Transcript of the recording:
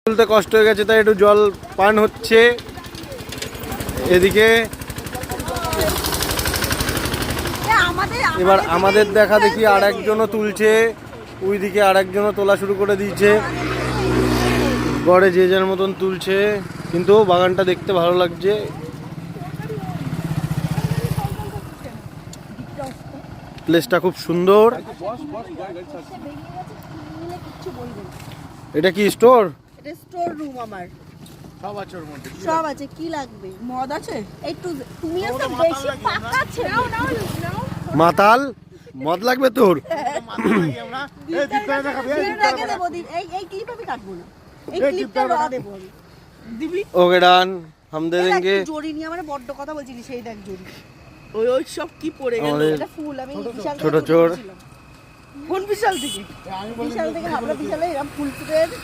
তুলতে কষ্ট হয়ে গেছে তাই একটু জল পান হচ্ছে। এদিকে এবার আমাদের দেখা দেখি আর একজনও তুলছে, ওইদিকে আর একজনও তোলা শুরু করে দিয়েছে। গড়ে যে যার মতন তুলছে, কিন্তু বাগানটা দেখতে ভালো লাগছে। প্লেসটা খুব সুন্দর। এটা কি স্টোর? এটা স্টোর রুম আমার। সব আছে ওর মধ্যে। সব আছে, কি লাগবে? মদ আছে? একটু তুমি একটা বেশি পাকাচ্ছে। নাও নাও নাও। মাতাল মদ লাগবে তোর? এই ক্লিপটা দেখাবি, এই ক্লিপ আমি কাটবো না, এই ক্লিপটা রা দেবো আমি। দিবি? ওকে ডান, হাম দে দেंगे। জড়ি নিয়ে আমার বড্ড কথা বলছিলি, সেই দেখ জড়ি। ওই সব কি পড়ে গেল? এটা ফুল আমি বিশাল ছোট চোর। কোন বিশাল থেকে? বিশাল থেকে হাবড়া বিশালে এরকম ফুল ফুটে আছে।